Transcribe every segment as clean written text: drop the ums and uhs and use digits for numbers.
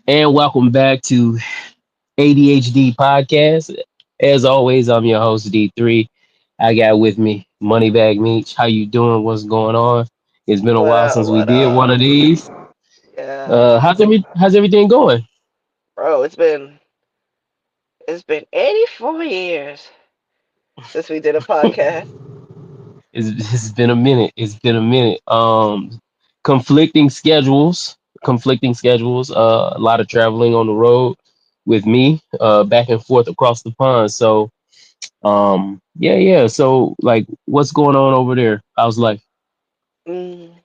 And welcome back to ADHD Podcast. As always, I'm your host D3. I got with me Moneybag Meech. How you doing? What's going on? It's been a What while up? since we What did one up? of these. Yeah, How's everything going? bro. It's been 84 years since we did a podcast. It's been a minute. It's been a minute. Conflicting schedules. Conflicting schedules. A lot of traveling on the road with me. Back and forth across the pond. So yeah. So like, what's going on over there? How's life? Mm,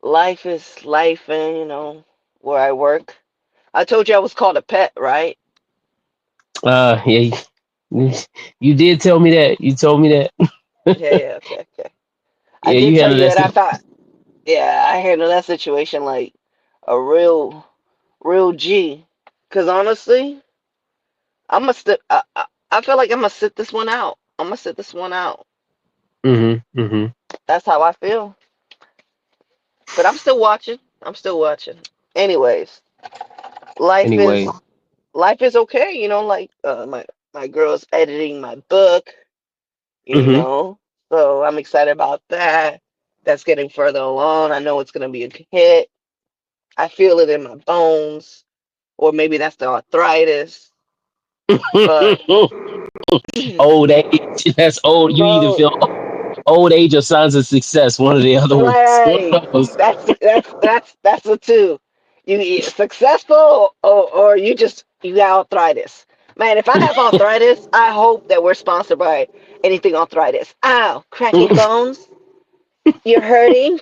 life is life, and where I work. I told you I was called a pet, right? Yeah, you did tell me that. You told me that. Yeah. Okay, okay. I Yeah, did you tell handled you that that I stuff. thought, yeah, I handled that situation like a real G. Cause honestly, I'm gonna sit. I feel like I'm gonna sit this one out. I'm gonna sit this one out. Mm-hmm. That's how I feel. But I'm still watching. I'm still watching. Anyways, life Anyway. is life is okay, like my girl's editing my book, you Mm-hmm. know. So I'm excited about that. That's getting further along. I know it's gonna be a hit. I feel it in my bones, or maybe that's the arthritis. But Old age. That's old. You either bro, feel old age or signs of success. One of the other ones. One right. of those. That's the two. You either successful or you got arthritis. Man, if I have arthritis, I hope that we're sponsored by anything arthritis. Ow, cracking bones. You're hurting.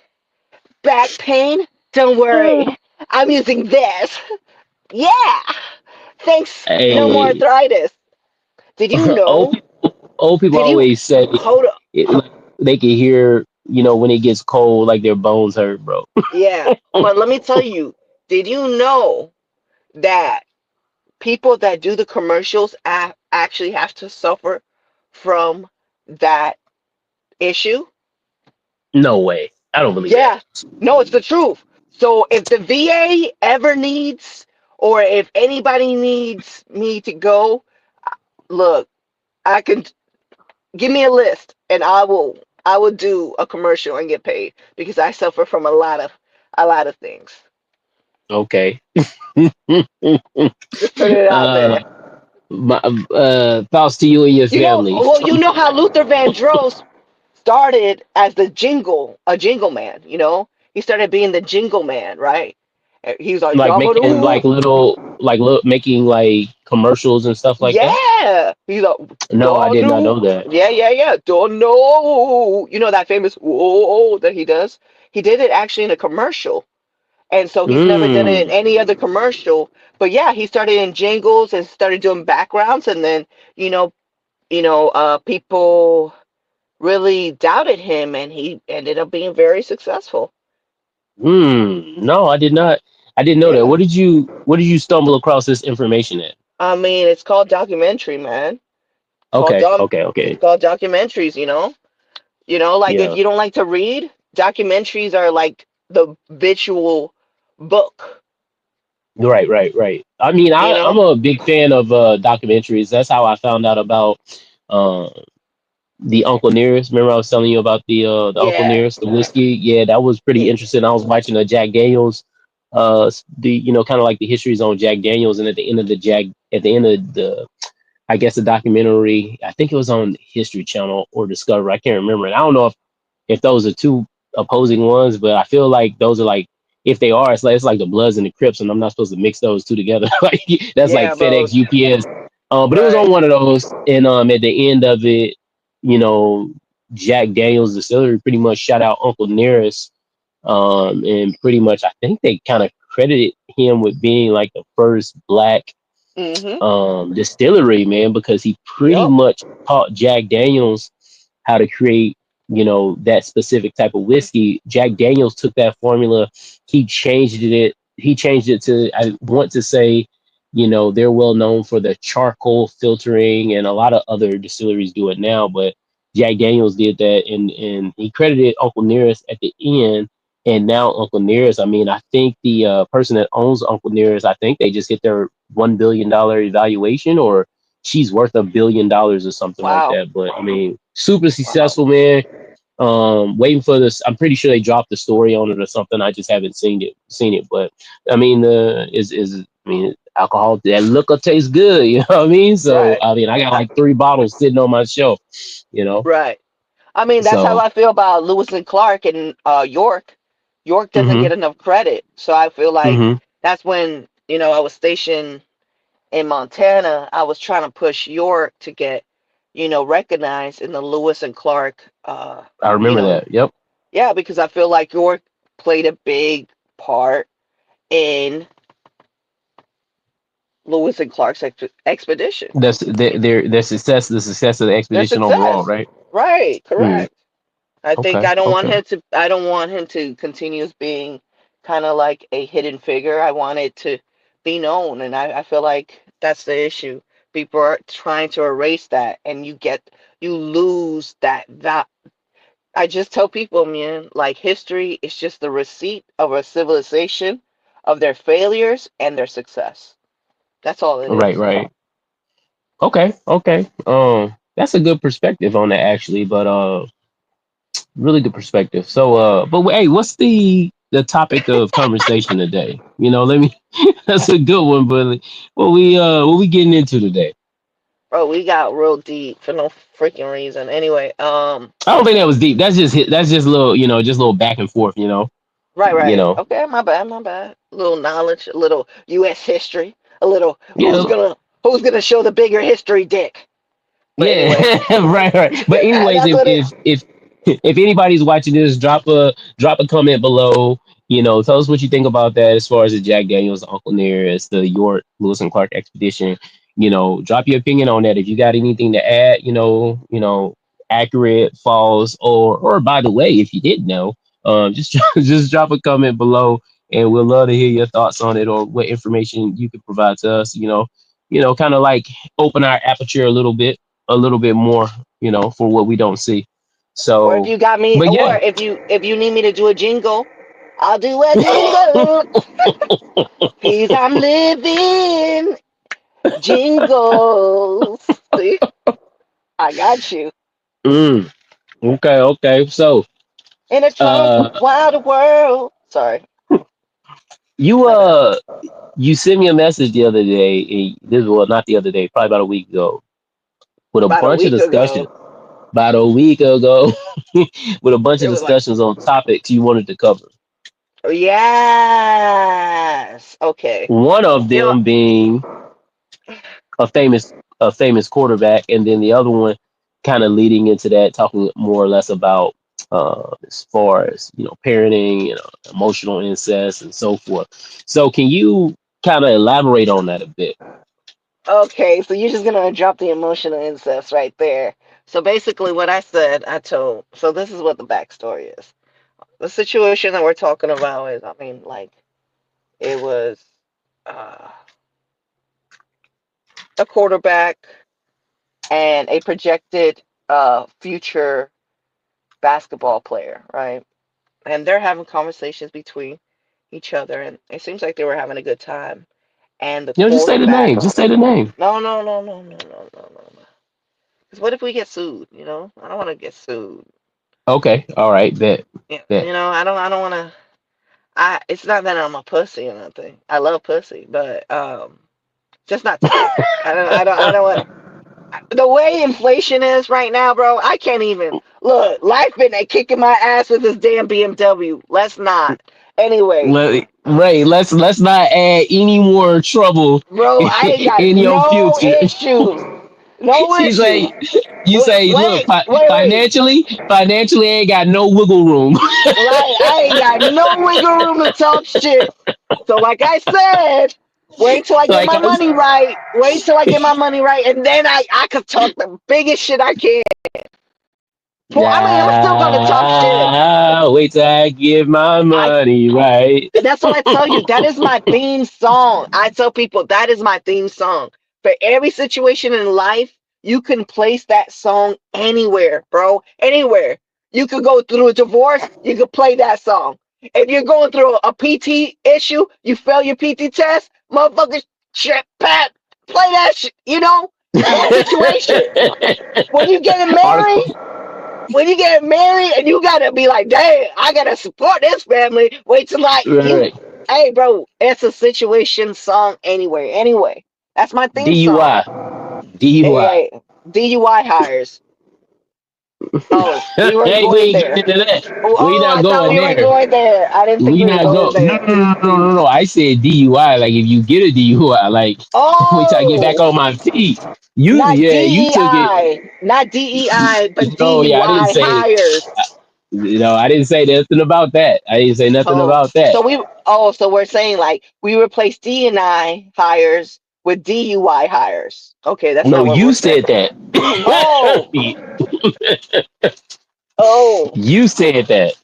Back pain. Don't worry. I'm using this. Yeah. Thanks. No more Hey, arthritis. Did you old know? old people Did you always say hold up? like, they can hear, when it gets cold, like their bones hurt, bro. Yeah. But let me tell you, did you know that people that do the commercials actually have to suffer from that issue? No way. I don't believe that. Yeah, no, it's the truth. So if the VA ever needs, or if anybody needs me to go, look, I can give me a list, and I will do a commercial and get paid because I suffer from a lot of things. Okay. Just put it out uh, there. my, thoughts to you and your family. Well, you know how Luther Vandross started as a jingle man, He started being the jingle man, right? And he was like, Like making Yabadoo. making like commercials and stuff like that. Yeah. He's like, No, I did not Donu. know that. Yeah. Don't know. You know that famous whoa that he does? He did it actually in a commercial. And so he's never done it in Mm. any other commercial. But yeah, he started in jingles and started doing backgrounds, and then, you know, people really doubted him, and he ended up being very successful. No, I did not. I didn't know that. Yeah. Where did you stumble across this information at? I mean, it's called documentary, man. Okay, okay, It's okay. called documentaries. Like if Yeah. you don't like to read, documentaries are like the visual book, Right. I mean, you I'm know? a big fan of documentaries. That's how I found out about uh, the Uncle Nearest. Remember I was telling you about the Uncle Yeah. Nearest, the whiskey? Yeah, that was pretty Y- interesting. I was watching a Jack Daniels, the kind of like the histories on Jack Daniels, and at the end of the, I guess the documentary, I think it was on History Channel or Discovery. I can't remember. And I don't know if those are two opposing ones, but I feel like those are like, if they are, it's like the Bloods and the Crips, and I'm not supposed to mix those two together. Like that's like Yeah, bro. FedEx, UPS. But it was on Right. one of those, and at the end of it, you know, Jack Daniels Distillery pretty much shout out Uncle Nearest, and pretty much I think they kind of credited him with being like the first black Mm-hmm. distillery, man, because he pretty Yep. much taught Jack Daniels how to create, that specific type of whiskey. Jack Daniels took that formula, he changed it to, I want to say, they're well known for the charcoal filtering, and a lot of other distilleries do it now, but Jack Daniels did that, and he credited Uncle Nearest at the end And now Uncle Nearest, I mean, I think the person that owns Uncle Nearest, I think they just hit their $1 billion evaluation, or she's worth $1 billion or something like Wow. that. But I mean, super Wow. successful, man. Waiting for this. I'm pretty sure they dropped the story on it or something. I just haven't seen it. But I mean, I mean, alcohol, that liquor tastes good. You know what I mean? So Right. I mean, I got like 3 bottles sitting on my shelf. You know, Right. I mean, that's how so I feel about Lewis and Clark and York. York doesn't hmm get enough credit. So I feel like hmm that's when, I was stationed in Montana. I was trying to push York to get, recognized in the Lewis and Clark, I you remember know, that. Yep. yeah, because I feel like York played a big part in Lewis and Clark's expedition. That's their success, the success of the Their expedition overall, success. right? Right, Mm, correct. I think okay, okay, I don't want him to continue as being kind of like a hidden figure. I want it to be known, and I feel like that's the issue. People are trying to erase that, and you lose that. I just tell people, man, like history is just the receipt of a civilization, of their failures and their success. That's all it right, is. right. Okay, okay. That's a good perspective on that actually, but really good perspective. So, but hey, what's the topic of conversation today? You know, let me. That's a good one, but what we getting into today? Bro, we got real deep for no freaking reason. Anyway, I don't think that was deep. That's just a little, just a little back and forth. right, You right. know. Okay, my bad, my bad. A little knowledge, a little U.S. history, a little Yeah, who's gonna show the bigger history dick. But yeah, anyway, right, right. But anyways, that's if what it. if anybody's watching this, drop a comment below. Tell us what you think about that as far as the Jack Daniels, Uncle Nearest, the York Lewis and Clark expedition. Drop your opinion on that. If you got anything to add, accurate, false, or by the way, if you didn't know, just just drop a comment below, and we'll love to hear your thoughts on it or what information you could provide to us. Kind of like open our aperture a little bit more, for what we don't see. Or if So, you got me, but or yeah, if you need me to do a jingle, I'll do a jingle. Cause I'm living jingles. See, I got you. mm, okay, okay. So, In a Trump uh, wild world. Sorry, you my bad. uh, you sent me a message the other day. This well, not the other day, probably about a week ago, with a About a bunch of week discussions. ago, About a week ago, with a bunch it of was like, discussions on topics you wanted to cover. yes. Okay. One of You know, them being a famous quarterback, and then the other one kind of leading into that, talking more or less about as far as parenting, emotional incest, and so forth. So, can you kind of elaborate on that a bit? okay, so you're just gonna drop the emotional incest right there. So basically, what I said, I told. So this is what the backstory is. The situation that we're talking about is, I mean, like it was uh, a quarterback and a projected future basketball player, right? And they're having conversations between each other, and it seems like they were having a good time. And the Just say the quarterback, name. Just say the name. no, no, no, no, no, no, no, no, no. Because what if we get sued? I don't want to get sued. Okay. All right. Bet. Yeah, Bet. I don't want to. It's not that I'm a pussy or nothing. I love pussy, but just not today. I don't want. The way inflation is right now, bro, I can't even look. Life been kicking my ass with this damn BMW. Let's not. Anyway, Ray, let's not add any more trouble bro, I ain't got in your no future. issues. No You issues. say, you Wait, say, look, wait, wait, wait. financially ain't got no wiggle room. Right, I ain't got no wiggle room to talk shit. So, like I said, wait till I get like my I was, money right. Wait till I get my money right, and then I could talk the biggest shit I can. I mean, I'm still gonna talk shit. wait till I get my I money right. That's what I tell you. That is my theme song. I tell people that is my theme song. For every situation in life, you can place that song anywhere, bro. Anywhere. You could go through a divorce, you could play that song. If you're going through a PT issue, you fail your PT test, motherfucker, shit, pat, play that shit. That situation. When you get married, Article. when you get married, and you gotta be like, dang, I gotta support this family. Wait till Right. hey, bro, it's a situation song anyway. Anyway, that's my theme song. DUI. DUI. Hey, DUI hires. Oh, we weren't Hey, we going ain't getting there. into that. Oh, We oh, not I thought going we were there. going there. I didn't think We we were not going go. No, there. no, no, no, no, no. I said DUI. Like if you get a DUI, like wait till I get back Oh, on my feet. You, not yeah, you took it. DEI, not DEI, but No, yeah, I didn't DUI say. hires. I didn't say nothing about that. I didn't say nothing Oh, about that. so we're saying like we replace DNI hires with DUI hires. Okay, that's No, not what we're you saying. said that. Oh, oh, You said that.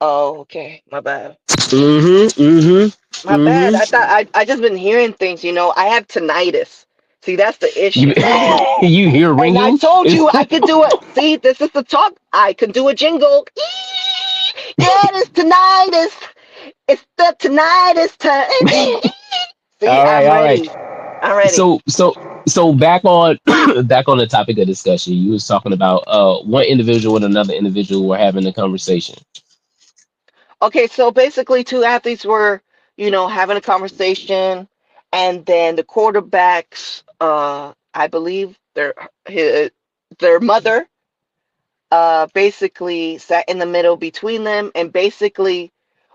oh, okay, my bad. Mm-hmm. Mm-hmm. My bad. I Mm-hmm. thought I just been hearing things, I have tinnitus. See, that's the You, issue. you hear And I ringing? told you I could do it. See, this is the talk. I could do a jingle. Eee! Yeah, it's tinnitus. It's the tinnitus time. See, All right, I'm all right. ready. I'm ready. So back on back on the topic of discussion. You was talking about one individual with another individual were having a conversation. Okay, so basically, two athletes were, having a conversation, and then the quarterbacks, I believe their mother, basically sat in the middle between them, and basically,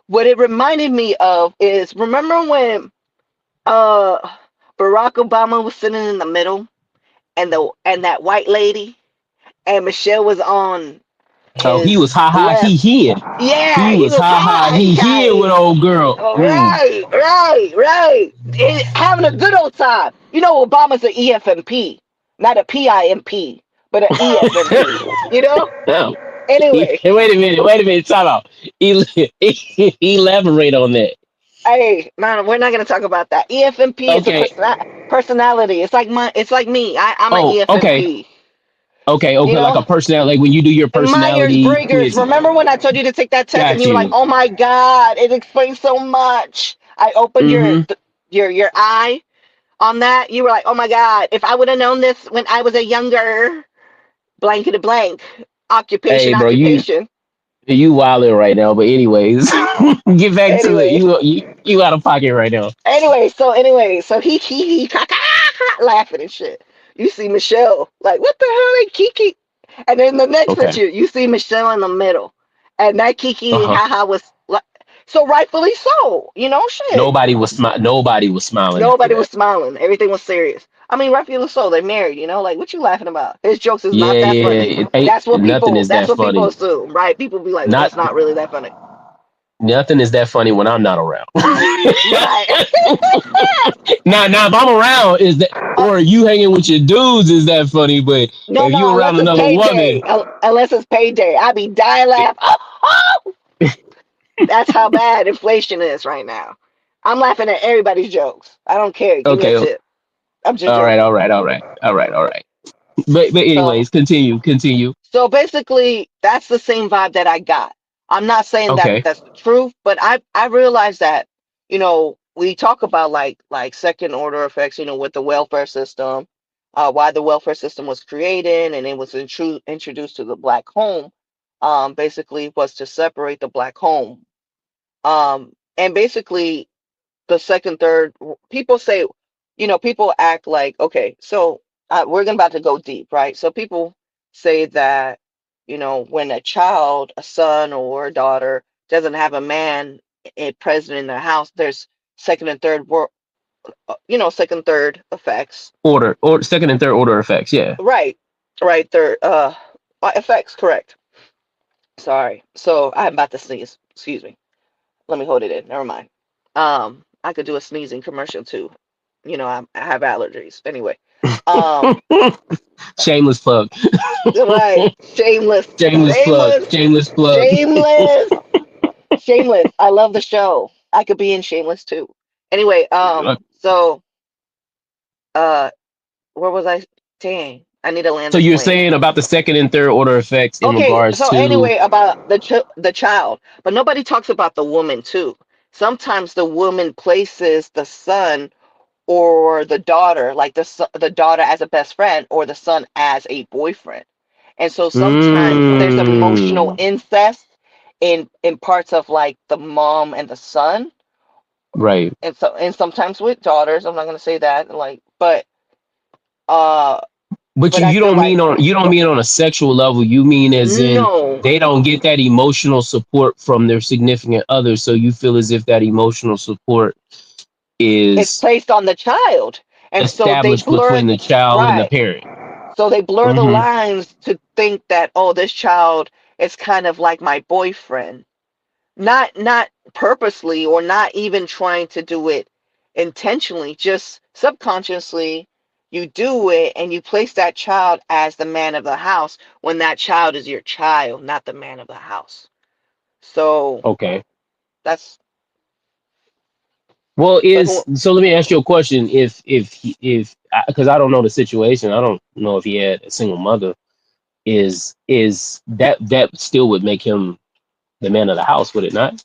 what it reminded me of is remember when uh Barack Obama was sitting in the middle, and that white lady, and Michelle was on Oh, he his was ha ha he left. here. Yeah, He he was was ha ha high, he here with guy. old girl. Oh, Mm. right, right, right. Having a good old time. Obama's an EFMP, not a PIMP, but an EFMP. Oh. Anyway, Wait a minute, time out. Elaborate on that. hey, man, we're not gonna talk about that. EFMP is a Okay. personality. It's like me. I'm an Oh, okay. EFMP. You Okay, like a know, personality, like when you do your Myers personality Briggs. quiz. Remember when I told you to take that test and Got you were like, you. "Oh my God, it explains so much." I opened Mm-hmm. your eye on that. You were like, "Oh my God, if I would have known this when I was a younger blankety blank Hey, bro, you occupation." you wilding right now. But anyways, get back to it. Anyway, You out of pocket right now. so he laughing and shit. You see Michelle like, "What the hell, they Kiki?" And then the next Okay. picture, you see Michelle in the middle, and that Uh Kiki huh. haha was like, so rightfully so. Shit. Nobody was smiling after Nobody that. was smiling. Everything was serious. I mean, rightfully so. They're married. Like, what you laughing about? His jokes is not Yeah, that funny. yeah. It ain't That's what nothing people. is That's that what people funny. assume, right? People be like, well, Not that's not really that funny, nothing is that funny when I'm not around. right? Now if I'm around, is that Uh, or you hanging with your dudes is that funny? But no, if you no, around unless it's another woman, payday. Unless it's payday, I be dying laugh. Oh, that's how bad inflation is right now. I'm laughing at everybody's jokes. I don't care. Give me a okay, tip. I'm just all right, joking. all right, all right, all right, all right. But So anyways, continue. So basically, that's the same vibe that I got. I'm not saying that Okay, that's the truth, but I realize that we talk about like second order effects, with the welfare system, why the welfare system was created and it was introduced to the black home, basically was to separate the black home, and basically the second, third, people say, people act like, okay, so we're about to go deep, right? So people say that, when a child, a son or a daughter, doesn't have a man, present in their house, there's second and third second, third effects. or second and third order effects. Yeah. Right, right, third, effects, correct. Sorry. So I'm about to sneeze. Excuse me. Let me hold it in. Never mind. I could do a sneezing commercial too. I have allergies. Anyway, um, Shameless plug. right. Shameless, Shameless plug. shameless, Shameless plug. shameless, shameless. I love the show. I could be in Shameless too. Anyway, so uh, where was I? Dang. I need to land So this you're plane. saying about the second and third order effects in Okay, regards so to. anyway, about the child, but nobody talks about the woman too. Sometimes the woman places the son or the daughter, like the daughter as a best friend or the son as a boyfriend. And so sometimes there's emotional Mm, incest in parts of like the mom and the son, right. and sometimes with daughters. I'm not gonna say that, like, uh, But but you, I you feel don't like mean on you don't mean on a sexual level. You mean as in no, they don't get that emotional support from their significant other, so you feel as if that emotional support it's is placed on the child, and so they established blur, between the child and the right. parent. So they blur the Hmm. lines to think that, oh, this child is kind of like my boyfriend. Not purposely or not even trying to do it intentionally, just subconsciously you do it and you place that child as the man of the house when that child is your child, not the man of the house. So Okay. that's Well, but is so. Let me ask you a question. If because I don't know the situation, I don't know if he had a single mother. Is that still would make him the man of the house? Would it not?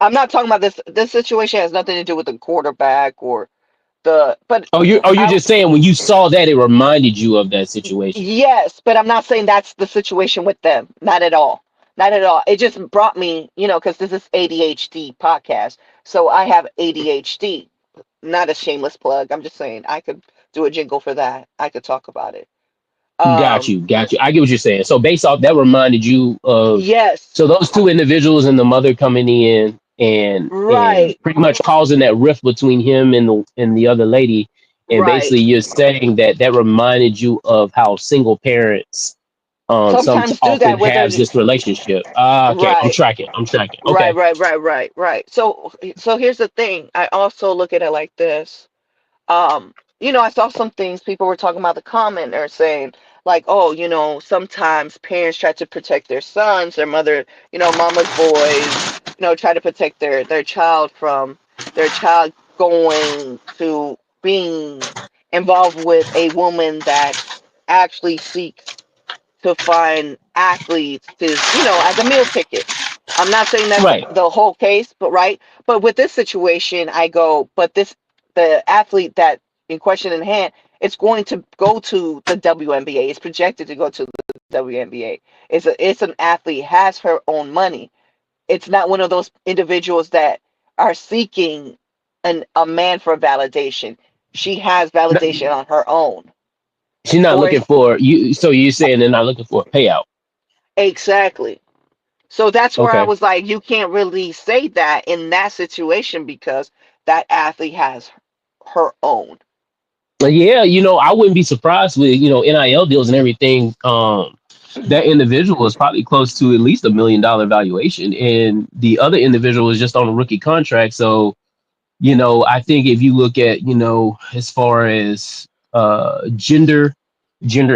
I'm not talking about this situation has nothing to do with the quarterback or the but Oh, you're I just saying when you saw that it reminded you of that situation. yes, but I'm not saying that's the situation with them. Not at all. Not at all. It just brought me, because this is ADHD podcast. So I have ADHD. Not a shameless plug. I'm just saying I could do a jingle for that. I could talk about it. Got Um, you, got you. I get what you're saying. So based off that reminded you of yes, so those two individuals and the mother coming in and right, pretty much causing that rift between him and the other lady, and right. basically you're saying that that reminded you of how single parents some Sometimes do often that with their has this relationship. Ah, okay, I'm right. tracking. I'm tracking. Right, Okay. right, right, right, right. So here's the thing. I also look at it like this. I saw some things people were talking about the comment or saying like, oh, sometimes parents try to protect their sons, their mother, mama's boys, try to protect their child from their child going to being involved with a woman that actually seeks to find athletes to, as a meal ticket. I'm not saying that's Right. the whole case, but right. But with this situation, I go, but the athlete that in question in hand, it's going to go to the WNBA. It's projected to go to the WNBA. It's an athlete, has her own money. It's not one of those individuals that are seeking a man for validation. She has validation on her own. She's not Or looking it's for you. So you're saying they're not looking for a payout. exactly. So that's where I Okay. was like, you can't really say that in that situation because that athlete has her own. Yeah, I wouldn't be surprised with, NIL deals and everything. That individual is probably close to at least $1 million valuation, and the other individual is just on a rookie contract. So, I think if you look at, as far as gender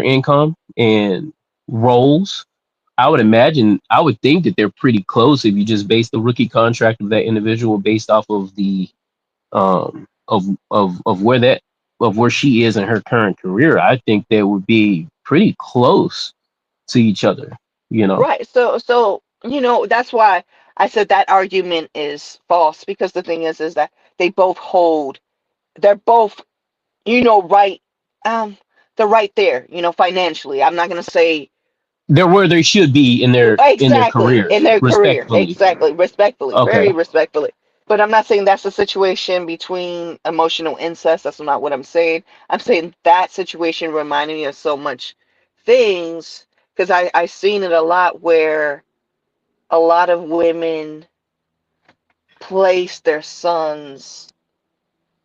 income and roles, I would think that they're pretty close if you just base the rookie contract of that individual based off of the of where she is in her current career. I think they would be pretty close to each other. You know, Right. So that's why I said that argument is false because the thing is that they both hold, they're both, right, um, they're right there, financially. I'm not gonna say they're where they should be in their exactly in careers, their career. respectfully. Exactly. Respectfully. Very Okay. respectfully. But I'm not saying that's a situation between emotional incest. That's not what I'm saying. I'm saying that situation reminded me of so much things because I seen it a lot where a lot of women place their sons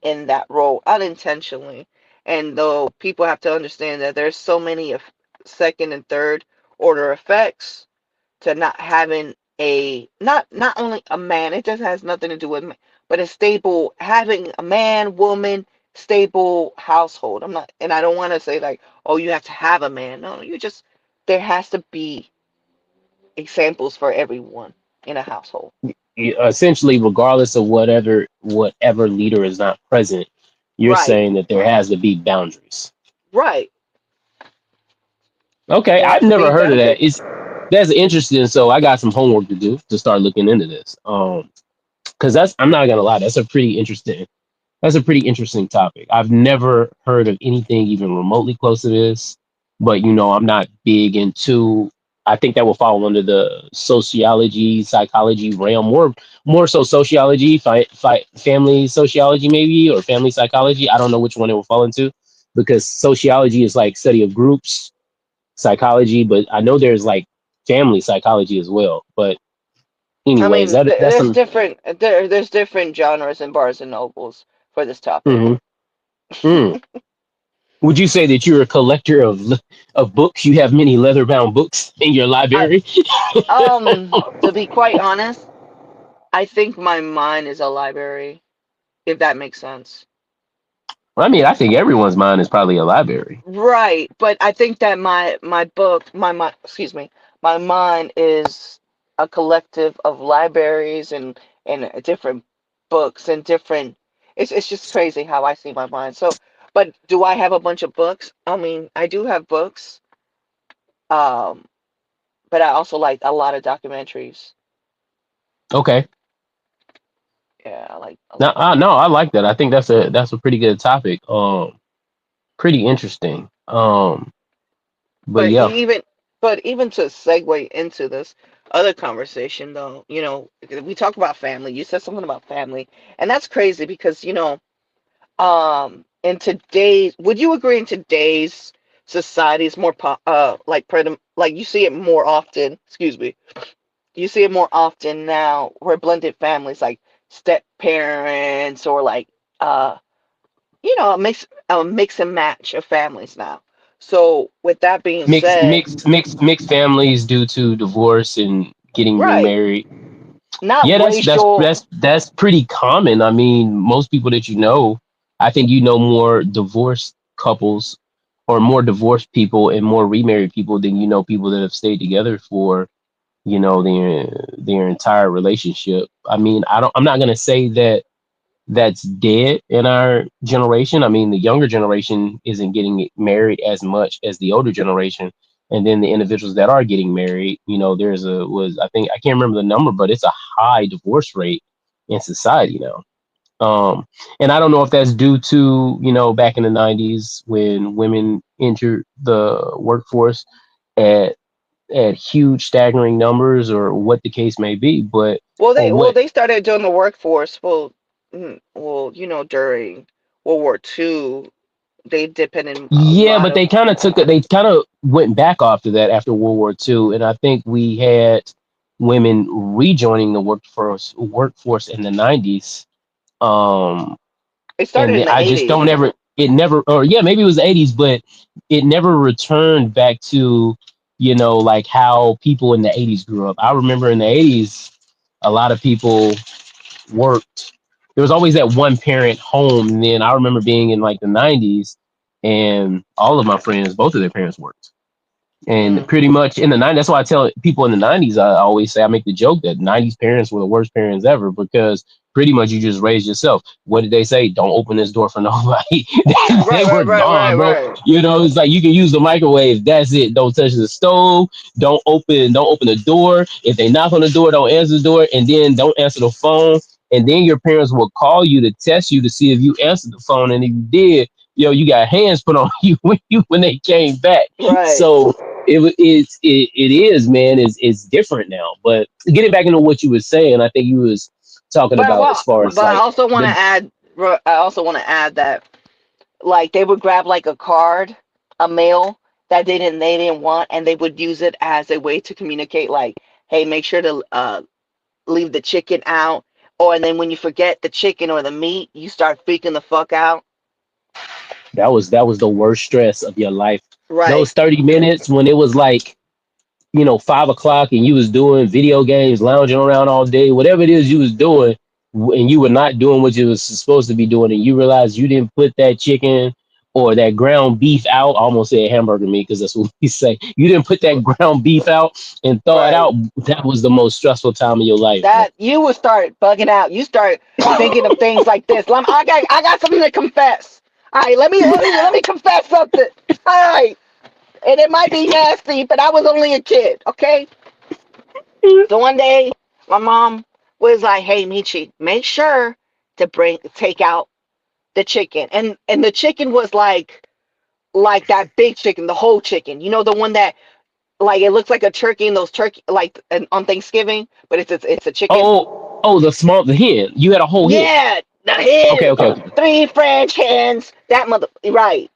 in that role unintentionally. And though people have to understand that there's so many of second and third order effects to not having a not only a man, it just has nothing to do with but a stable having a man, woman, stable household. I'm not, and I don't want to say like, oh, you have to have a man. No, you just there has to be examples for everyone in a household. Essentially, regardless of whatever leader is not present, You're Right, saying that there has to be boundaries. right. Okay, There I've has to be never heard of that. boundaries. That's interesting. So I got some homework to do to start looking into this. Because that's I'm not gonna lie, that's a pretty interesting topic. I've never heard of anything even remotely close to this, but I'm not big into. I think that will fall under the sociology, psychology realm, more so sociology, family sociology maybe, or family psychology. I don't know which one it will fall into, because sociology is like study of groups, psychology, but I know there's like family psychology as well. But I anyways, mean, that's there's some. different there's different genres in Barnes and Nobles for this topic. Mhm. Mm. Would you say that you're a collector of books? You have many leather bound books in your I library? to be quite honest, I think my mind is a library, if that makes sense. Well, I mean, I think everyone's mind is probably a library. Right, but I think that my book, excuse me, my mind is a collective of libraries and different books and different. It's just crazy how I see my mind. So, but do I have a bunch of books? I mean, I do have books. Um, but I also like a lot of documentaries. Okay. Yeah, I like a Now, lot of doc. no, I like that. I think that's a pretty good topic. Pretty interesting. But But yeah. even to segue into this other conversation, though, we talk about family. You said something about family, and that's crazy because in today's, would you agree in today's society is more like you see it more often. Excuse me, you see it more often now where blended families, like step parents or like uh a mix and match of families now. So with that being said, Mixed families due to divorce and getting right, remarried. not Yeah, racial. that's pretty common. I mean, most people that I think more divorced couples or more divorced people and more remarried people than people that have stayed together for their entire relationship. I mean, I'm not gonna say that that's dead in our generation. I mean, the younger generation isn't getting married as much as the older generation. And then the individuals that are getting married, there's I think, I can't remember the number, but it's a high divorce rate in society now. And I don't know if that's due to, back in the 90s when women entered the workforce at, at huge staggering numbers, or what the case may be, but, Well, or they well what. they started doing the workforce. Well, during World War II, they depended a Yeah, lot but of. they kind of went back after that after World War II, and I think we had women rejoining the workforce in the 90s. Um, It and started in the I just don't 80s. ever it never, or yeah, maybe it was the 80s, but it never returned back to like how people in the 80s grew up. I remember in the 80s, a lot of people worked. There was always that one parent home. And then I remember being in like the 90s, and all of my friends, both of their parents worked. And Mm, pretty much in the 90s, that's why I tell people in the 90s, I always say, I make the joke that 90s parents were the worst parents ever, because pretty much you just raised yourself. What did they say? Don't open this door for nobody. They right, were right, right, right, gone, bro. right. It's like you can use the microwave. That's it. Don't touch the stove. Don't open the door. If they knock on the door, don't answer the door, and then don't answer the phone. And then your parents will call you to test you to see if you answered the phone. And if you did, you got hands put on when they came back. Right. So it is, man. It's different now. But getting back into what you were saying, I think you was talking But about as well, far as but I like also want to the. add. I also want to add that like they would grab like a card, a mail that they didn't want, and they would use it as a way to communicate. Like, hey, make sure to leave the chicken out. Or and then when you forget the chicken or the meat, you start freaking the fuck out. That was the worst stress of your life. Right. Those 30 minutes when it was like 5 o'clock, and you was doing video games, lounging around all day, whatever it is you was doing, and you were not doing what you was supposed to be doing, and you realized you didn't put that chicken or that ground beef out. I almost said hamburger meat because that's what we say. You didn't put that ground beef out and thaw it Right. out. That was the most stressful time of your life, man. That you will start bugging out. You start thinking of things like this. I got something to confess. All right, let me confess something. All right, and it might be nasty, but I was only a kid. Okay. So one day, my mom was like, "Hey, Michi, make sure to take out the chicken," and the chicken was like that big chicken, the whole chicken. You know, the one that like it looks like a turkey in those turkey like on Thanksgiving, but it's a chicken. The hen. You had a whole hen. Yeah, the Okay, hens, okay, okay. three French hens. That mother, right?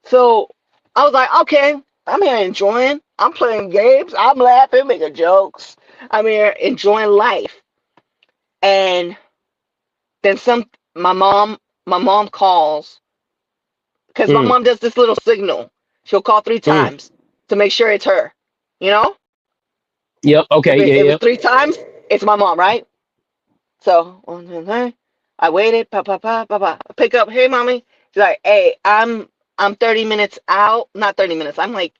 So I was like, okay, I'm here enjoying. I'm playing games. I'm laughing, making jokes. I'm here enjoying life. And then my mom calls because my Mm, mom does this little signal. She'll call three mm. times to make sure it's her. You know, Yep. if Okay. it, Yeah. it was Yeah. three times, it's my mom, right? So one, two, three. I waited, pa pa pa pa pa. Pick up, hey mommy. She's like, hey, I'm 30 minutes out. Not 30 minutes. I'm like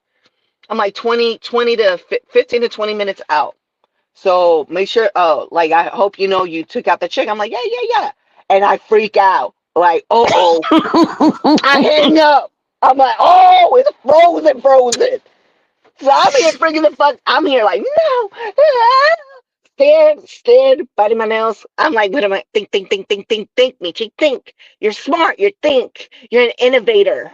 20 to 15 to 20 minutes out. So make sure. Oh, like I hope you took out the chick. I'm like, yeah, yeah, yeah. And I freak out. Like, oh. I hang up. I'm like, oh, it's frozen, frozen. So I'm here freaking the fuck. I'm here like, no. Scared, biting my nails. I'm like, what am I? Think, Michi, think. You're smart. You're an innovator.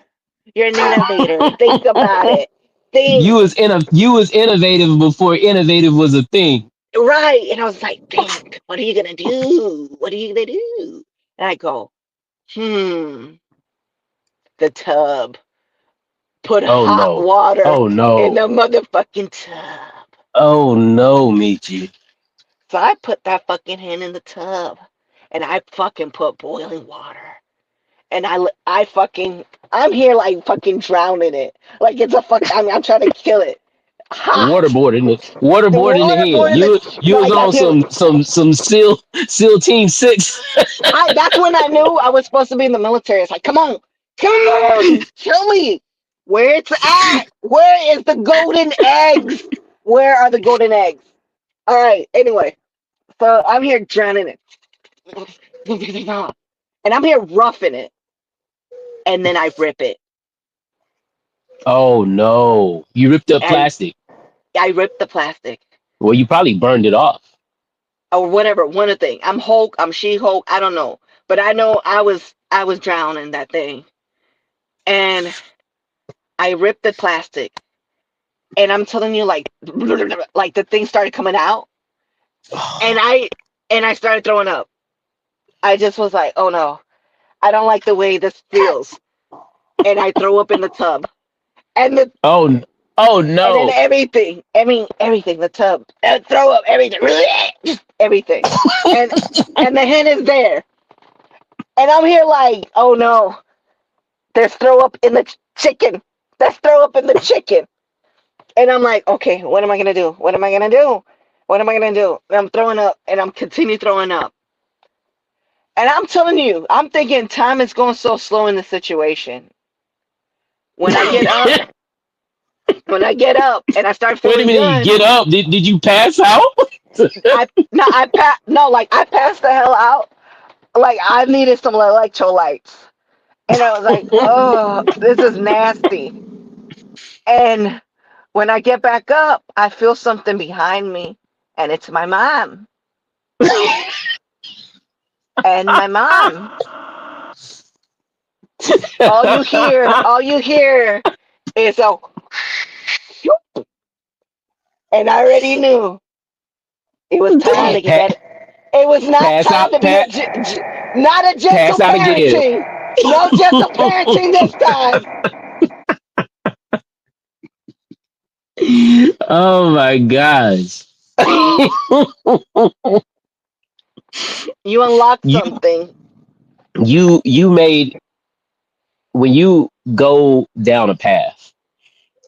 You're an innovator. Think about it. Think. You was innovative before innovative was a thing. Right. And I was like, think. What are you gonna do? What are you gonna do? And I go, the tub. Put Oh hot no. water Oh in no. the motherfucking tub. Oh no, Michi. So I put that fucking hand in the tub and I fucking put boiling water. And I'm here like fucking drowning it. Like it's a I'm trying to kill it. Hot. The Waterboard in the hand. waterboard in the, You was like I on did. some SEAL Team 6. That's when I knew I was supposed to be in the military. It's like, come on, tell me where it's at. Where is the golden eggs? Where are the golden eggs? All right. Anyway, so I'm here drowning it, and I'm here roughing it, and then I rip it, Oh no. You ripped up and plastic. I rip the plastic Well, you probably burned it off. or whatever. One of the thing. I'm Hulk. I'm She Hulk. I don't know, but I know I was drowning that thing, and I ripped the plastic, and I'm telling you, like the thing started coming out, and I started throwing up. I just was like, oh no, I don't like the way this feels, and I throw up in the tub, and the Oh, oh and then no. everything, everything, the tub, throw up everything, just everything, and the hen is there, and I'm here like, oh no, there's throw up in the chicken, there's throw up in the chicken, and I'm like, okay, what am I gonna do? What am I gonna do? What am I gonna do? And I'm throwing up, and I'm continue throwing up, and I'm telling you, I'm thinking time is going so slow in the situation. When I get up, when I get up, and I start Wait a feeling minute, you good, get up. Did you pass out? I passed the hell out. Like I needed some electrolytes, and I was like, oh, this is nasty. And when I get back up, I feel something behind me, and it's my mom. And my mom, all you hear is a, whoop, and I already knew it was time to get Pa- that. It was not pass time out, to be not a gentle pass out again. parenting. No gentle parenting this time. Oh my gosh. You unlocked you something. you made when you go down a path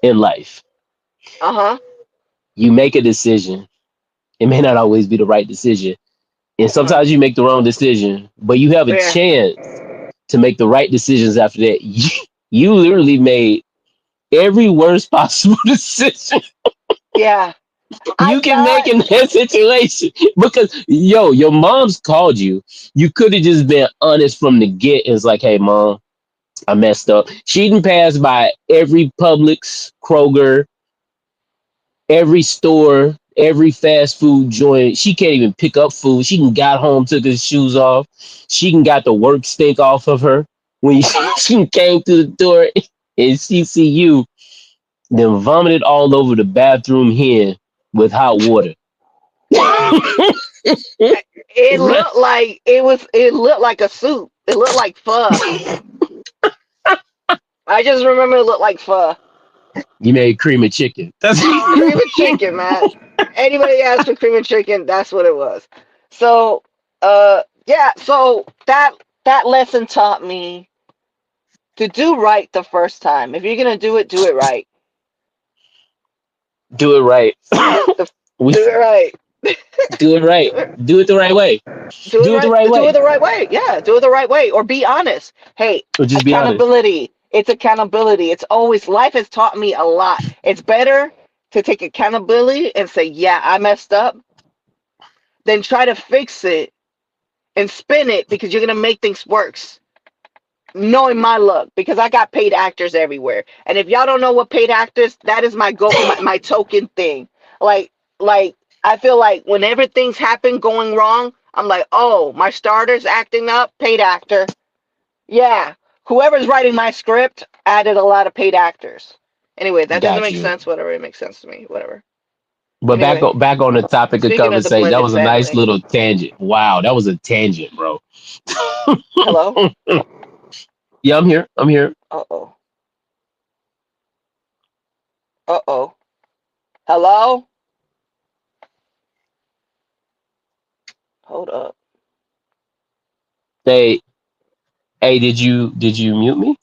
in life, Uh huh. you make a decision. It may not always be the right decision. And Right. sometimes you make the wrong decision, but you have a Yeah. chance to make the right decisions after that. You literally made every worst possible decision Yeah. I you can make thought, in that situation. Because yo, your mom's called you. You could have just been honest from the get. It's like, hey, mom, I messed up. She didn't pass by every Publix, Kroger, every store, every fast food joint. She can't even pick up food. She can got home, took her shoes off. She can got the work stink off of her when she came through the door and she see you, then vomited all over the bathroom here with hot water. it looked like it looked like a soup. It looked like pho. I just remember it looked like pho. You made cream of chicken. That's Cream of chicken, man. Anybody asked for cream of chicken, that's what it was. So, yeah, so that lesson taught me to do right the first time. If you're gonna do it right. do it right. The, We do it right. do it right. Do it the right way. Do it Do it the right. right Do it way. the right way. Yeah, do it the right way, or be honest. Hey, Or just be honest. accountability. It's accountability. It's always life has taught me a lot. It's better to take accountability and say, "Yeah, I messed up," than try to fix it and spin it because you're gonna make things worse. Knowing my luck, because I got paid actors everywhere, and if y'all don't know what paid actors, that is my token thing. Like like I feel like whenever things happen going wrong, I'm like, oh, my starter's acting up, paid actor. Yeah, whoever's writing my script added a lot of paid actors. Anyway, that doesn't Got make you. sense. Whatever, it makes sense to me. Whatever. But Anyway, back on the topic of speaking of the conversation, that blended was a nice family. little tangent. Wow, that was a tangent, bro. Hello. Yeah, I'm here. I'm here. Uh oh. Uh oh. Hello. Hold up. Hey, hey, did you mute me?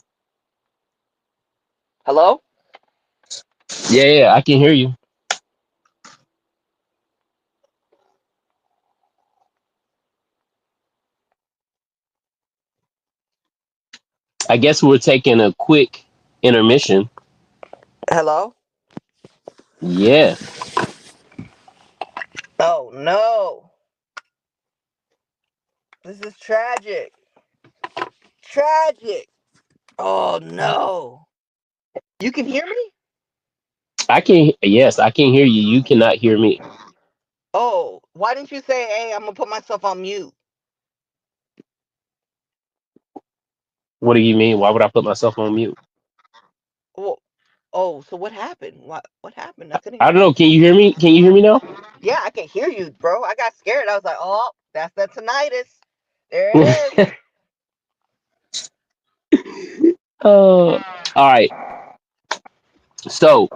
Hello. Yeah, yeah, I can hear you. I guess we're taking a quick intermission. Hello. Yeah. Oh no. This is tragic. Tragic. Oh no. You can hear me? I can yes, I can hear you. You cannot hear me. Oh, why didn't you say, hey, I'm gonna put myself on mute? What do you mean? Why would I put myself on mute? Well, oh, so what happened? What happened? I couldn't I hear don't know. you. Can you hear me? Can you hear me now? Yeah, I can hear you, bro. I got scared. I was like, oh, that's the tinnitus. There it is. All right. So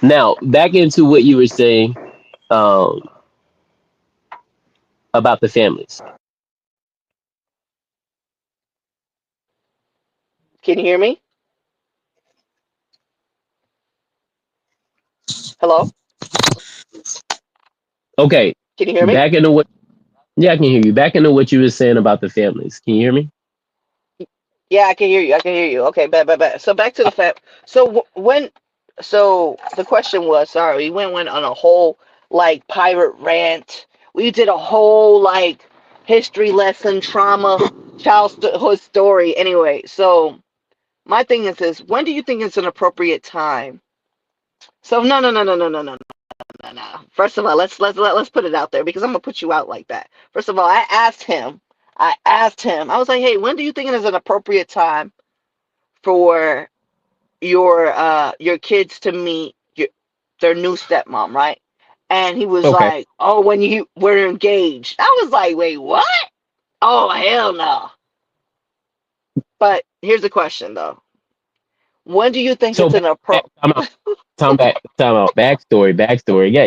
now back into what you were saying um, about the families. Can you hear me? Hello? Okay, Can you hear me? back into what? Yeah, I can hear you. Back into what you were saying about the families. Can you hear me? Yeah, I can hear you. I can hear you. Okay, bet. So back to the fact. So when, so the question was, sorry, we went on a whole like pirate rant. We did a whole like history lesson, trauma, childhood story. Anyway, so my thing is this: when do you think is an appropriate time? So no. First of all, let's put it out there because I'm gonna put you out like that. First of all, I asked him. I was like, hey, when do you think it is an appropriate time for your kids to meet their new stepmom, right? And he was Okay. like, "Oh, when you were engaged." I was like, "Wait, what? Oh, hell no." But here's the question though. When do you think So it's back, an appro time out. Backstory. Yeah,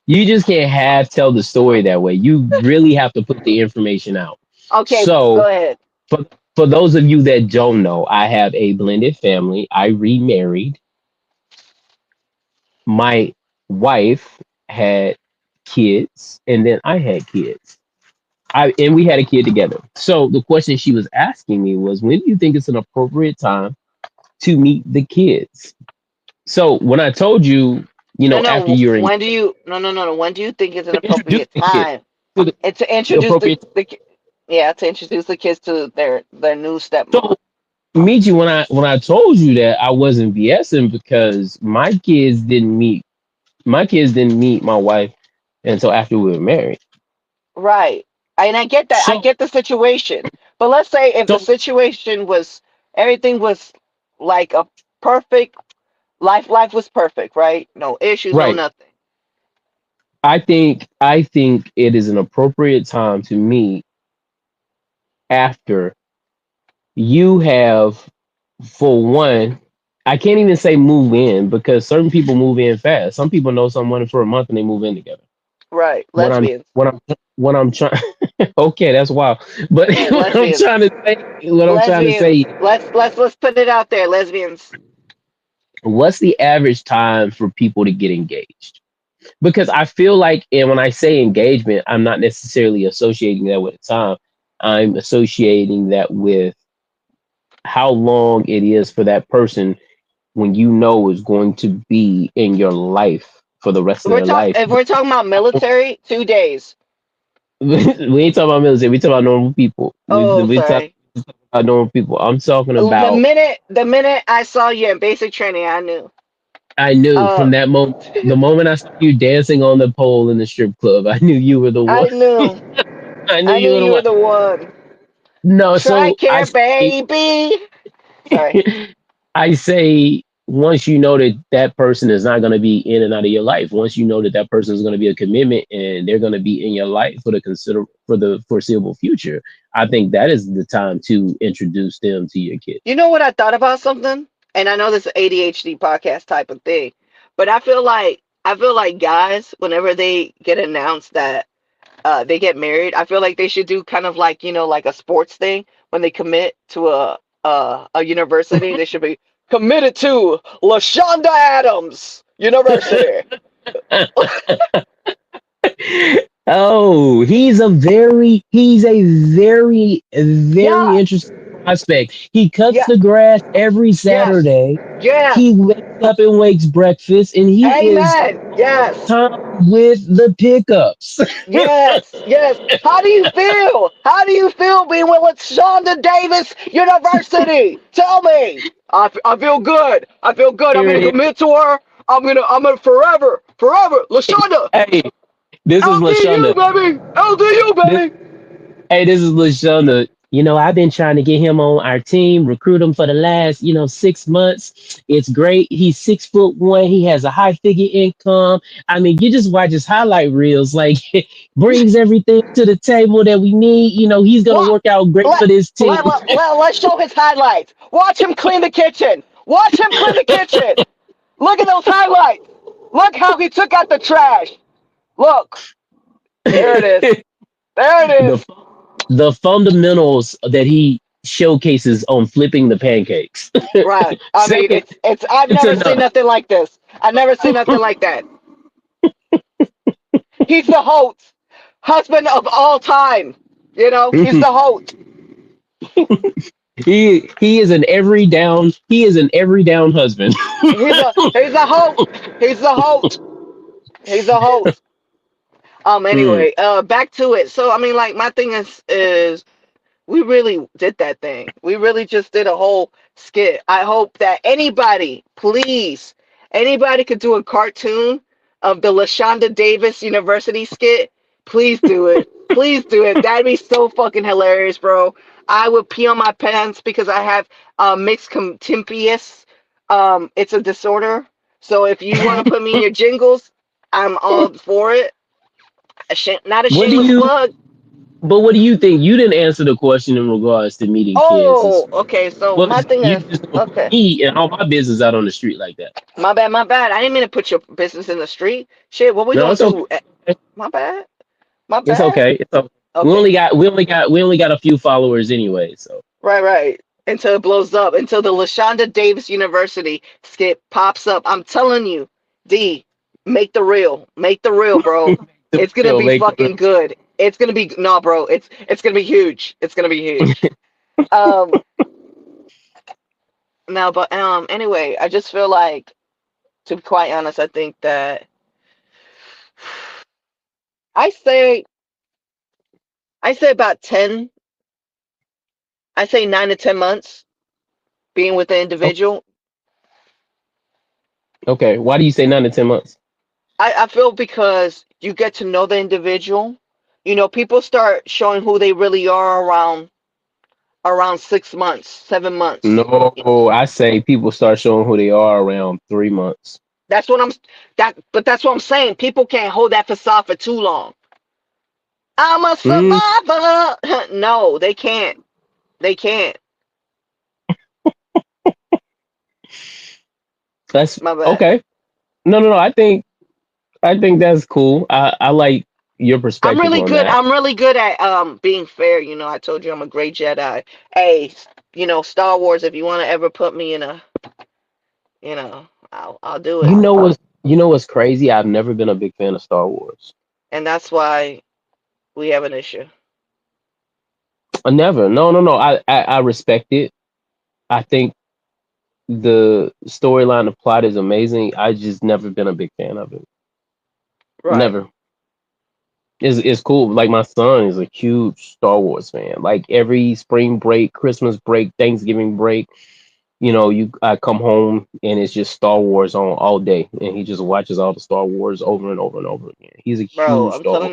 you just can't have tell the story that way. You really have to put the information out. Okay, So go ahead. for for those of you that don't know, I have a blended family. I remarried. My wife had kids, and then I had kids. and we had a kid together. So the question she was asking me was, when do you think it's an appropriate time to meet the kids? So when I told you, No, after no. you're in, When do you? No, no, no, no. When do you think is an to introduce appropriate the kid time? to And to the introduce appropriate. yeah, to introduce the kids to their new stepmom. So Michi, when I told you that, I wasn't BSing because my kids didn't meet my wife until after we were married. Right. And I get that. I So get the situation. But let's say if the so situation was everything was like a perfect life was perfect, right? No issues, no right, nothing. I think it is an appropriate time to meet after you have, for one, I can't even say move in because certain people move in fast. Some people know someone for a month and they move in together. Right. What I'm Lesbians. what I'm what I'm trying okay, that's wild. But what I'm Lesbians. trying to say, what I'm trying to Lesbians. say, Let's put it out there, lesbians. what's the average time for people to get engaged? Because I feel like, and when I say engagement, I'm not necessarily associating that with time. I'm associating that with how long it is for that person when you know is going to be in your life for the rest of their life. If we're talking about military, 2 days. We ain't talking about military. We talking about normal people. Oh, We talking sorry. about normal people. I'm talking The about. minute the minute I saw you in basic training, I knew. I knew Uh from that moment, the moment I saw you dancing on the pole in the strip club, I knew you were the one. I knew. I knew I knew you were the you were one. the one. No, so Tricare, baby. Sorry. I say once you know that that person is not going to be in and out of your life, once you know that that person is going to be a commitment and they're going to be in your life for the foreseeable future, I think that is the time to introduce them to your kids. You know what I thought about something? And I know this is ADHD podcast type of thing, but I feel like guys, whenever they get announced that they get married, I feel like they should do kind of like like a sports thing when they commit to a university. They should be committed to LaShonda Adams University. Oh, he's a very Yeah, interesting prospect. He cuts yeah, the grass every yes, Saturday. yes. He wakes up and wakes breakfast, and he is Amen. Yes. time with the pickups. Yes, yes. How do you feel? How do you feel being with LaShonda Davis University? Tell me. I feel good. I feel good. I'm Here gonna it commit to her. I'm gonna forever. is. LaShonda, Hey, this is LDU Lashonda. baby, LDU This, baby. hey, this is Lashonda. I've been trying to get him on our team, recruit him for the last, 6 months. It's great. He's 6'1". He has a high figure income. I mean, you just watch his highlight reels. Like, brings everything to the table that we need. He's gonna What? work out great Let for this team. let's show his highlights. Watch him clean the kitchen. Watch him clean the kitchen. Look at those highlights. Look how he took out the trash. Look, there it is. There it the is. the fundamentals that he showcases on flipping the pancakes. Right. I mean, Second, it's. I've it's never seen enough. nothing like this. I've never seen nothing like that. He's the host, husband of all time. He's the host. He is an every down husband. He's a host. He's the host. He's the host. Mm. Anyway, back to it. So I mean, like my thing is we really did that thing. We really just did a whole skit. I hope that anybody, please, anybody could do a cartoon of the LaShonda Davis University skit. Please do it. Please do it. That'd be so fucking hilarious, bro. I would pee on my pants because I have mixed contempius. It's a disorder. So if you want to put me in your jingles, I'm all for it. Not a What do shameless you? plug. But what do you think? You didn't answer the question in regards to meeting kids. Oh, okay. So What my is thing you is, just don't put okay. me and all my business out on the street like that? My bad, my bad. I didn't mean to put your business in the street. Shit, what we No, gonna it's okay. do? My bad, my It's bad. okay. It's okay. We Okay, only got we only got we only got a few followers anyway. So right, right. Until it blows up, until the LaShonda Davis University skit pops up. I'm telling you, D, make the real, bro. It's gonna be make the fucking good. It's gonna be no, bro. It's gonna be huge. It's gonna be huge. Um, no, but anyway, I just feel like, to be quite honest, I think that I say I say about 10. I say 9 to 10 months being with the O- individual. Okay. Why do you say 9 to 10 months? I feel because you get to know the individual. People start showing who they really are around 6 months, 7 months. No, I say people start showing who they are around 3 months. That's what I'm but that's what I'm saying. People can't hold that facade for too long. I'm a Mm, survivor. No, they can't. They can't. that's My bad. okay. No, no, no. I think that's cool. I like your perspective on that. I'm really good at being fair. I told you I'm a great Jedi. Hey, Star Wars. If you want to ever put me in I'll do it. You know what's crazy? I've never been a big fan of Star Wars. And that's why we have an issue. I never. No, no, no. I respect it. I think the storyline, the plot is amazing. I just never been a big fan of it. Right, Never. It's cool. Like my son is a huge Star Wars fan. Like every spring break, Christmas break, Thanksgiving break, I come home and it's just Star Wars on all day, and he just watches all the Star Wars over and over and over again. He's a bro. huge I'm Star Wars.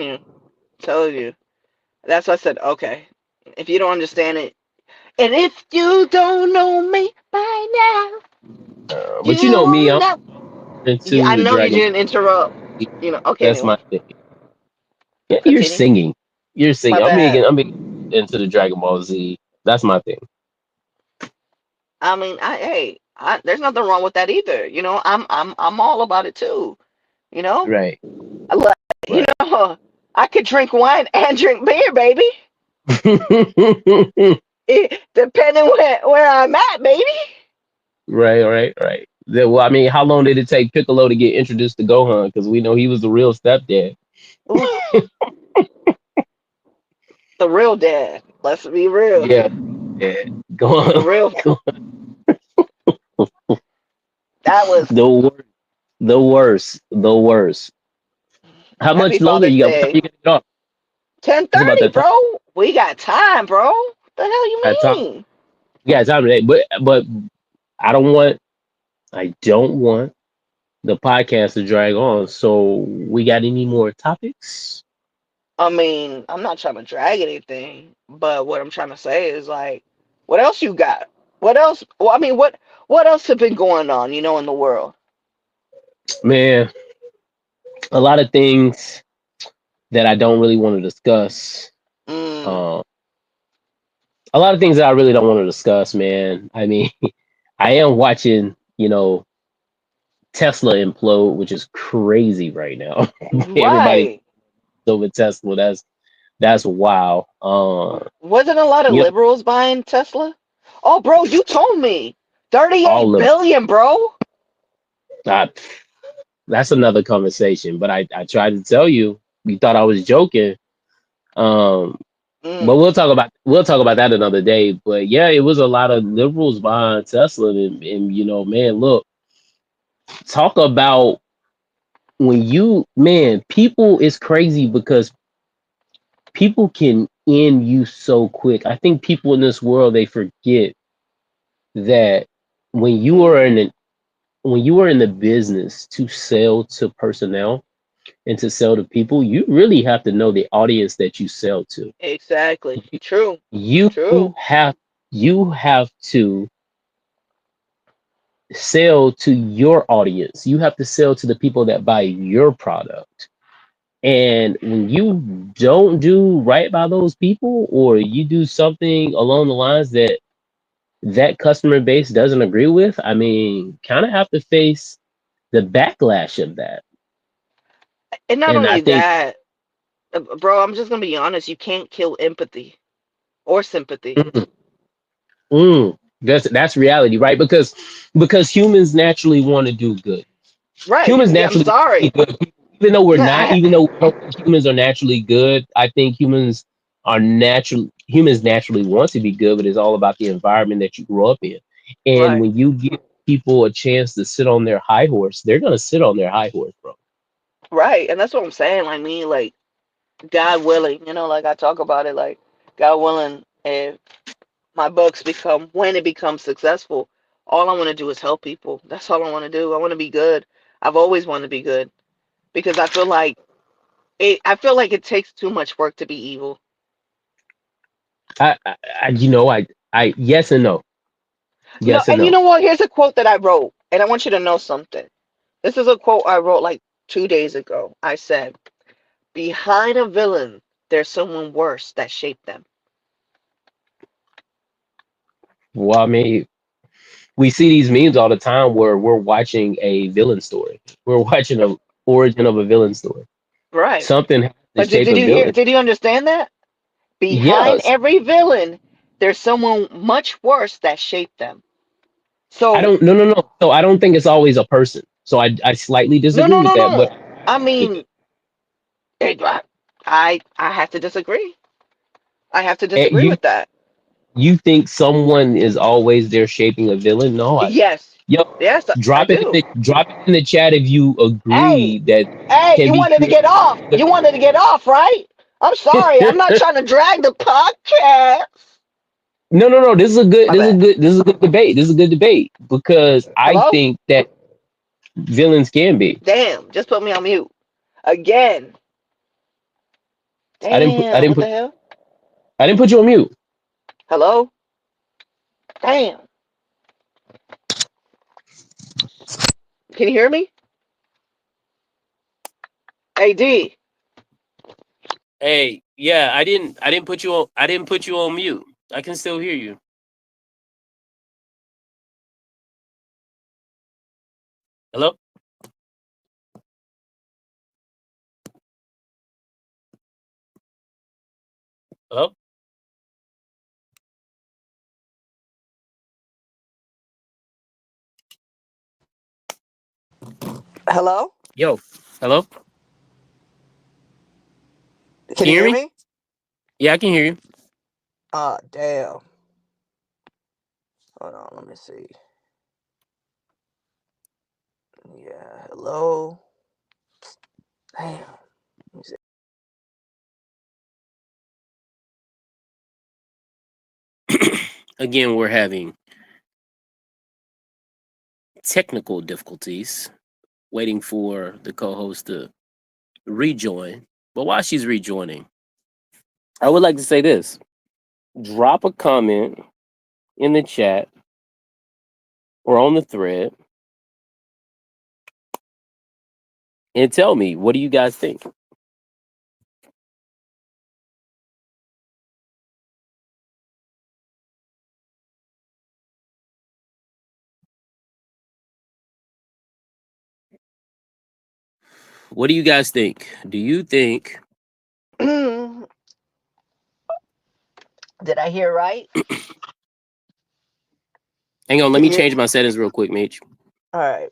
telling you. That's why I said okay. If you don't understand it, and if you don't know me by now, But you you know me, won't I'm know. Yeah, into I the know you Dragon didn't Ball interrupt. Z. Okay. That's Anyway, my thing. Yeah, you're continue. singing. You're My singing. I'm bad. being I'm being into the Dragon Ball Z. That's my thing. I mean, there's nothing wrong with that either. I'm all about it too. You know, Right. I love. You Right. know, I could drink wine and drink beer, baby. Depending where I'm at, baby. Right, right, right. Well, I mean, how long did it take Piccolo to get introduced to Gohan? Because we know he was the real stepdad. Oof, the real dad. Let's be real. Yeah, yeah. The Gohan, real. That was the worst, the worst, the worst. How Happy much longer Father's you got? What time Day. you gonna get off? It's about 10:30, that time. bro. We got time, bro. What the hell you That time. mean? Yeah, time today. But I don't want. I don't want the podcast to drag on. So we got any more topics? I mean, I'm not trying to drag anything, but what I'm trying to say is like, what else you got? What else? Well, I mean, what else have been going on, in the world? Man, a lot of things that I don't really want to discuss. Mm, Um, a lot of things that I really don't want to discuss, man. I mean, I am watching, Tesla implode, which is crazy right now. Everybody right. over Tesla. That's wow. Wasn't a lot of You know, liberals buying Tesla? Oh, bro, you told me. all 38 of billion, bro. that. That's another conversation. But I tried to tell you. You thought I was joking. Um, but Mm, we'll talk about that another day. But yeah, it was a lot of liberals behind Tesla, and man, look, talk about when you man, people is crazy because people can end you so quick. I think people in this world they forget that when you are mm, in an, when you are in the business to sell to personnel and to sell to people, you really have to know the audience that you sell to. exactly. True. You True. have you have to sell to your audience. You have to sell to the people that buy your product. And when you don't do right by those people, or you do something along the lines that customer base doesn't agree with, I mean, kind of have to face the backlash of that. And not And I only think, that, bro, I'm just gonna be honest. You can't kill empathy or sympathy. mm, that's reality, right? Because humans naturally want to do good. Right. Humans Yeah, I'm naturally want to be sorry. good people. even though we're not, even though we don't think humans are naturally good, I think humans naturally want to be good, but it's all about the environment that you grew up in. And Right, when you give people a chance to sit on their high horse, they're gonna sit on their high horse, bro. right, and that's what I'm saying. Like me, like God willing, like I talk about it, like God willing, if my books become when it becomes successful, all I want to do is help people. That's all I want to do. I want to be good. I've always wanted to be good because I feel like it takes too much work to be evil. Yes and no, yes and And you no. know what? Here's a quote that I wrote, and I want you to know something. This is a quote I wrote like 2 days ago. I said, "Behind a villain, there's someone worse that shaped them." Well, I mean, we see these memes all the time where we're watching a villain story. We're watching a origin of a villain story. Right. Something has to But did, shape did a you hear? villain. Did you understand that? Behind Yes, every villain, there's someone much worse that shaped them. I So don't. No, no, no. So I don't think it's always a person. So I slightly no, disagree no, with no, that. But no. I mean, it, I have to disagree. I have to disagree you with that. you think someone is always there shaping a villain? No, Yes, yo, yes, I do. drop it in the chat if you Hey, agree that hey, can you be wanted to get off. You wanted to get off, right? I'm sorry. I'm not created. trying to drag the podcast. No, no, no. My bad. This is a good debate. This is a good debate because I Hello? think that villains can be. Damn, just put me on mute. Again. Damn, what the hell? I didn't put you on mute. Hello? Damn. Can you hear me? Hey, D. Hey, yeah, I didn't put you on mute. I can still hear you. Hello? Hello? Hello? Yo. Hello? Can Can you you hear hear me? me? Yeah, I can hear you. Damn. Hold on, let me see. Yeah, hello? Damn. Let me see. Again, we're having technical difficulties, waiting for the co-host to rejoin. But while she's rejoining, I would like to say this. Drop a comment in the chat or on the thread and tell me, what do you guys think? What do you guys think? Do you think? Did I hear right? Hang on, let Can me you hear? change my settings real quick, Mitch. All right.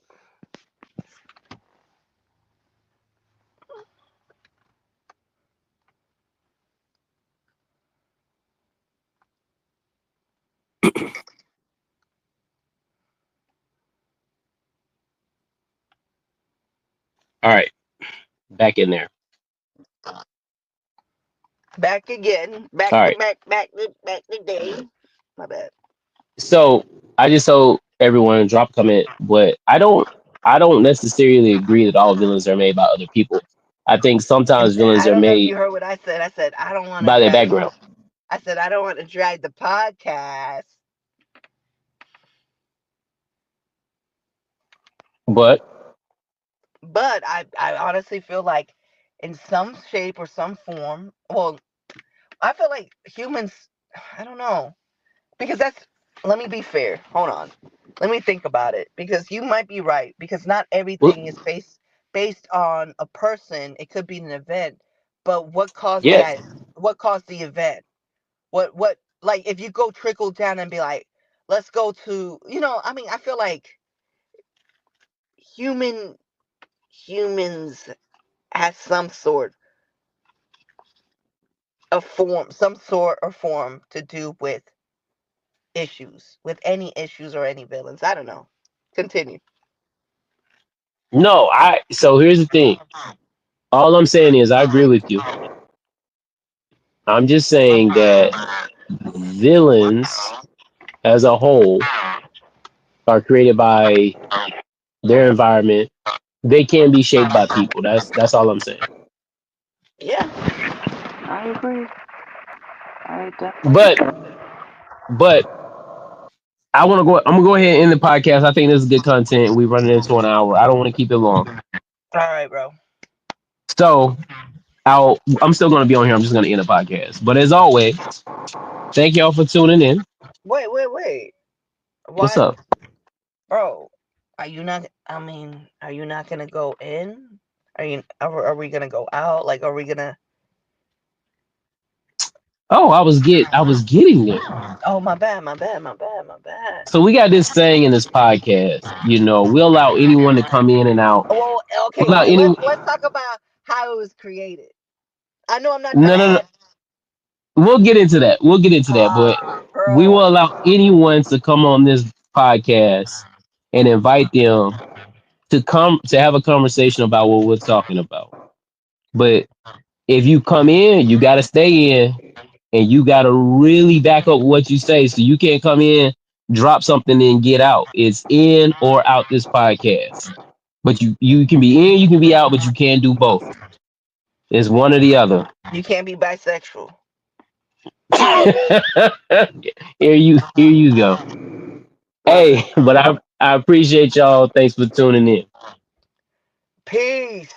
All right, back in there. Back again. All Back to right. back, back to day. My bad. So I just told everyone to drop a comment, but I don't necessarily agree that all villains are made by other people. I think sometimes And villains I are don't know if you made heard what I said. I said I don't want to by their drag. background. I said I don't want to drag the podcast. But But I honestly feel like in some shape or some form, well, I feel like humans, I don't know, because let me be fair. Hold on. Let me think about it because you might be right because not well, everything is based on a person. It could be an event, but yeah, what caused the event? What like if you go trickle down and be like, let's go to, I mean, I feel like human humans. has some sort of form, some sort of form to do with any issues or any villains. I don't know. Continue. No, so here's the thing. All I'm saying is I agree with you. I'm just saying that villains as a whole are created by their environment. They can be shaped by people. That's all I'm saying. Yeah, I agree. I definitely But but I want to go. I'm gonna go ahead and end the podcast. I think this is good content. We're running into an hour. I don't want to keep it long. All right, bro. So I'm still gonna be on here. I'm just gonna end the podcast. But as always, thank y'all for tuning in. Wait, wait, wait. What's What, up? bro? Are you not? I mean, are you not gonna go in? Are we gonna go out? Like, are we gonna? Oh, I was getting there. Oh, my bad, my bad, my bad, my bad. So we got this saying in this podcast. We allow anyone to come in and out. Well, We okay, allow okay. any Let's talk about how it was created. I know I'm not trying no to no no. add. We'll get into that. We'll get into that. But we Bro. will allow anyone to come on this podcast and invite them to come to have a conversation about what we're talking about. But if you come in, you got to stay in, and you got to really back up what you say. So you can't come in, drop something, and get out. It's in or out this podcast. But you can be in, you can be out, but you can't do both. It's one or the other. You can't be bisexual. Here you go. Hey, but I appreciate y'all. Thanks for tuning in. Peace.